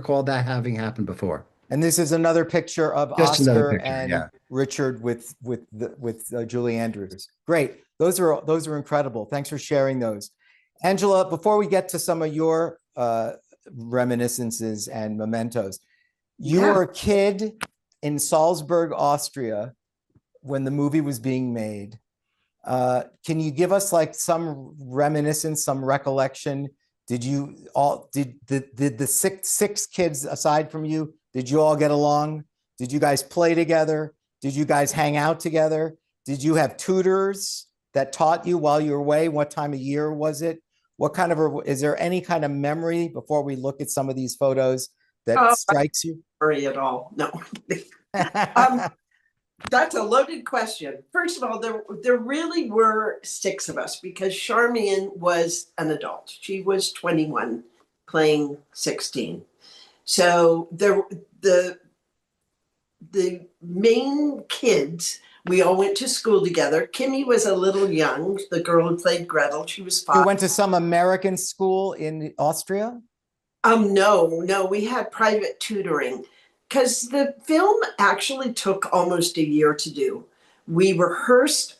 recall that having happened before. And this is another picture of Just another Oscar picture, and yeah. Richard with Julie Andrews. Great. Those are incredible. Thanks for sharing those. Angela, before we get to some of your reminiscences and mementos, you were a kid in Salzburg, Austria, when the movie was being made. Can you give us like some reminiscence, some recollection? Did the six kids aside from you, did you all get along? Did you guys play together? Did you guys hang out together? Did you have tutors that taught you while you were away? What time of year was it? What kind of is there any kind of memory before we look at some of these photos that strikes you? Worry at all? No. That's a loaded question. First of all, there really were six of us because Charmian was an adult. She was 21, playing 16. So the main kids, we all went to school together. Kimmy was a little young, the girl who played Gretel. She was 5. You went to some American school in Austria? No, we had private tutoring because the film actually took almost a year to do. We rehearsed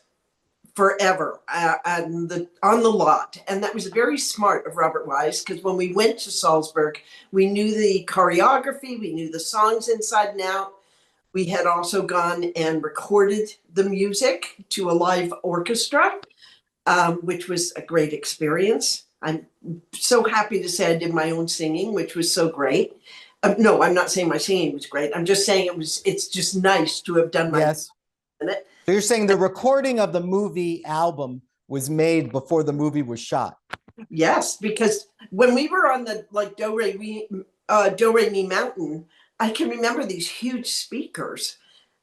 forever on the lot, and that was very smart of Robert Wise because when we went to Salzburg, we knew the choreography, we knew the songs inside and out. We had also gone and recorded the music to a live orchestra, which was a great experience. I'm so happy to say I did my own singing, which was so great. No, I'm not saying my singing was great. I'm just saying it's just nice to have done my. Yes. So you're saying the recording of the movie album was made before the movie was shot? Yes, because when we were on the Do Re Mi Mountain, I can remember these huge speakers.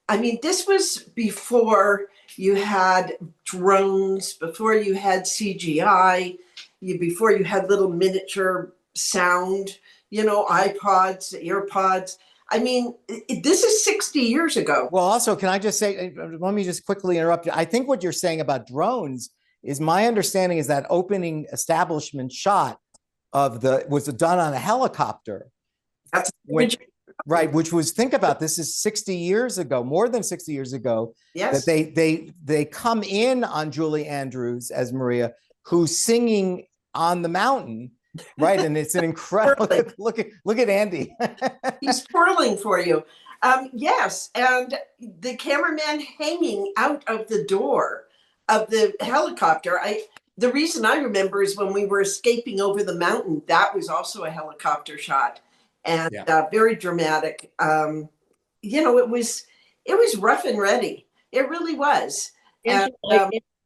I mean, this was before you had drones, before you had CGI, before you had little miniature sound, iPods, AirPods. I mean, this is 60 years ago. Well, also, can I just say, let me just quickly interrupt you. I think what you're saying about drones is my understanding is that opening establishment shot was done on a helicopter. That's right, which was, think about this is 60 years ago, more than 60 years ago. Yes. That they come in on Julie Andrews as Maria, who's singing on the mountain. Right, and it's an incredible look at Andy. He's twirling for you. Yes, and the cameraman hanging out of the door of the helicopter. The reason I remember is when we were escaping over the mountain. That was also a helicopter shot, and very dramatic. It was rough and ready. It really was.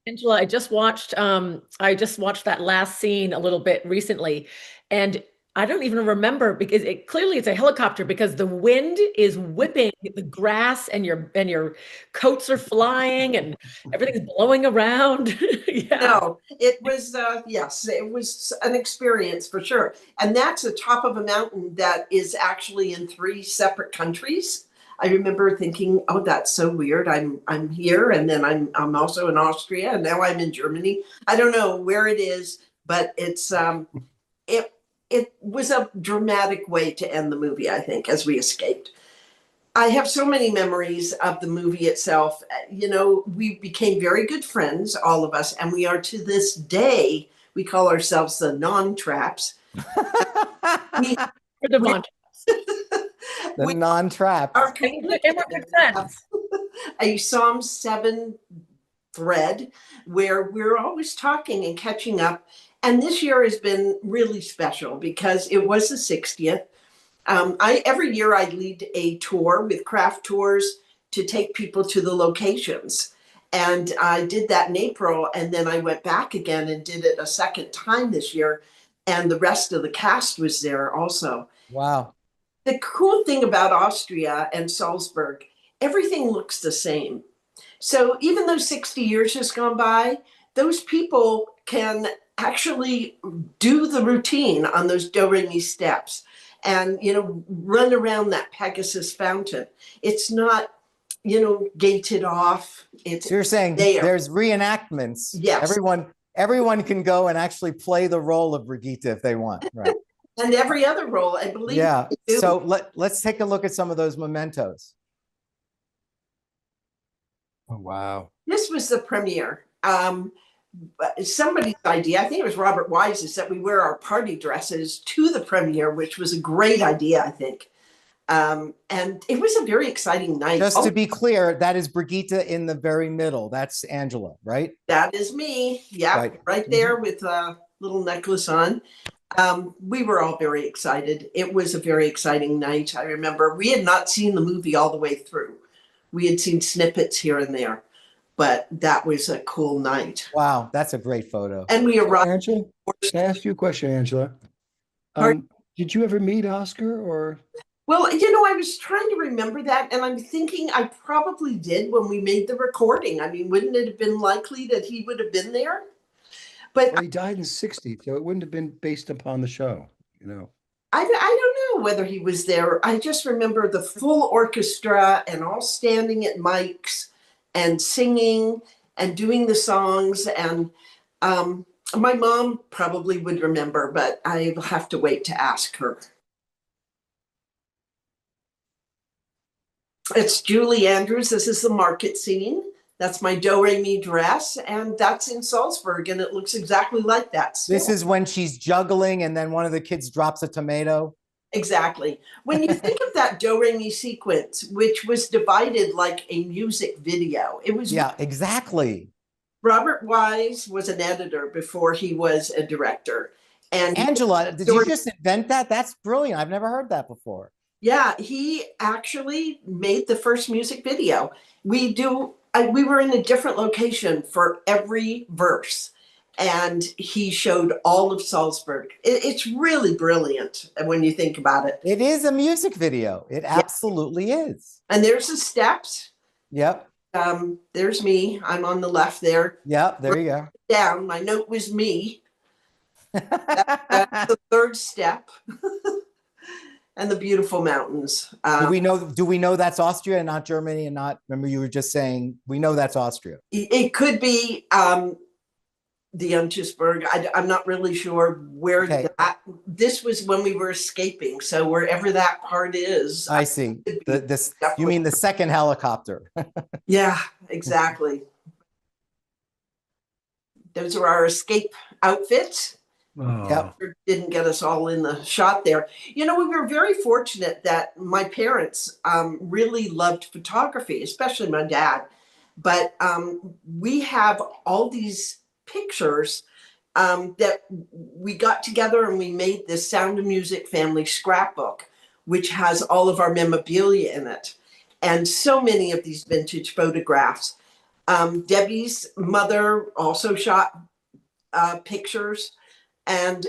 Angela, I just watched that last scene a little bit recently, and I don't even remember because it's a helicopter because the wind is whipping the grass and your coats are flying and everything's blowing around. Yeah. No, it was yes, it was an experience for sure. And that's the top of a mountain that is actually in 3 separate countries. I remember thinking, oh, that's so weird. I'm here, and then I'm also in Austria, and now I'm in Germany. I don't know where it is, but it's it was a dramatic way to end the movie, I think, as we escaped. I have so many memories of the movie itself. We became very good friends, all of us, and we are to this day. We call ourselves the non-traps. The non-trap. A Psalm 7 thread where we're always talking and catching up. And this year has been really special because it was the 60th. Every year I lead a tour with craft tours to take people to the locations. And I did that in April, and then I went back again and did it a second time this year. And the rest of the cast was there also. Wow. The cool thing about Austria and Salzburg, everything looks the same. So even though 60 years has gone by, those people can actually do the routine on those Do Re Mi steps and, run around that Pegasus fountain. It's not, gated off. So you're saying there's reenactments. Yes. Everyone can go and actually play the role of Brigitte if they want, right? And every other role, I believe. Yeah. too. So let's take a look at some of those mementos. Oh, wow. This was the premiere. Somebody's idea, I think it was Robert Wise's, that we wear our party dresses to the premiere, which was a great idea, I think. And it was a very exciting night. Just to be clear, that is Brigitta in the very middle. That's Angela, right? That is me. Yeah, right there with a little necklace on. We were all very excited. It was a very exciting night. I remember we had not seen the movie all the way through. We had seen snippets here and there, but that was a cool night. Wow, that's a great photo. And we arrived. Angela, can I ask you a question, Angela? Did you ever meet Oscar or? Well, I was trying to remember that, and I'm thinking I probably did when we made the recording. I mean, wouldn't it have been likely that he would have been there? But Well, he died in '60, so it wouldn't have been based upon the show, I don't know whether he was there. I just remember the full orchestra and all standing at mics and singing and doing the songs. And my mom probably would remember, but I'll have to wait to ask her. It's Julie Andrews. This is the market scene. That's my do-re-mi dress, and that's in Salzburg, and it looks exactly like that still. This is when she's juggling and then one of the kids drops a tomato. Exactly. When you think of that do-re-mi sequence, which was divided like a music video, it was... Yeah, exactly. Robert Wise was an editor before he was a director. And Angela, did you just invent that? That's brilliant. I've never heard that before. Yeah, he actually made the first music video. We were in a different location for every verse, and he showed all of Salzburg. It's really brilliant when you think about it. It is a music video. It absolutely is. And there's the steps. Yep. There's me. I'm on the left there. Yep, there you go. Down. My note was me. That's the third step. And the beautiful mountains. Do we know that's Austria and not Germany and not, remember you were just saying, we know that's Austria. It could be the Unchesberg. I'm not really sure where this was when we were escaping. So wherever that part is. I see. You mean the second helicopter. Yeah, exactly. Those are our escape outfits. Oh. Yep. Didn't get us all in the shot there. We were very fortunate that my parents really loved photography, especially my dad. But we have all these pictures that we got together and we made this Sound of Music family scrapbook, which has all of our memorabilia in it. And so many of these vintage photographs. Debbie's mother also shot pictures. And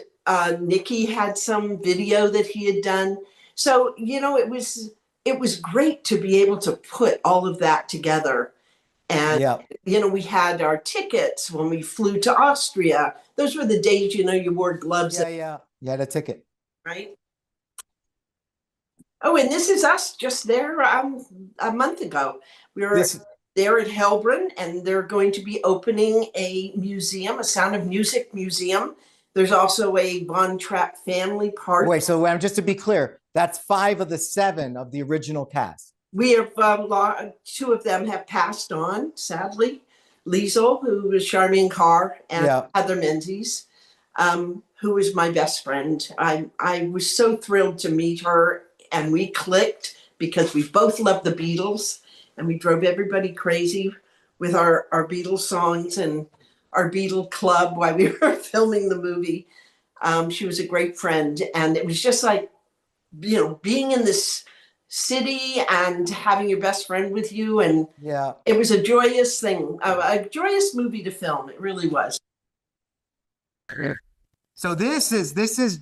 Nikki had some video that he had done. So, it was great to be able to put all of that together. And, we had our tickets when we flew to Austria. Those were the days, you wore gloves. Yeah. You had a ticket. Right. Oh, and this is us just there a month ago. We were there at Helbrunn, and they're going to be opening a museum, a Sound of Music museum. There's also a Von Trapp family party. Wait, so just to be clear, that's 5 of the 7 of the original cast. We have 2 of them have passed on, sadly. Liesel, who was Charmian Carr, and Heather Menzies, who was my best friend. I was so thrilled to meet her, and we clicked because we both loved the Beatles, and we drove everybody crazy with our Beatles songs and our Beatle club while we were filming the movie. She was a great friend. And it was just like, being in this city and having your best friend with you. And it was a joyous thing, a joyous movie to film. It really was. So this is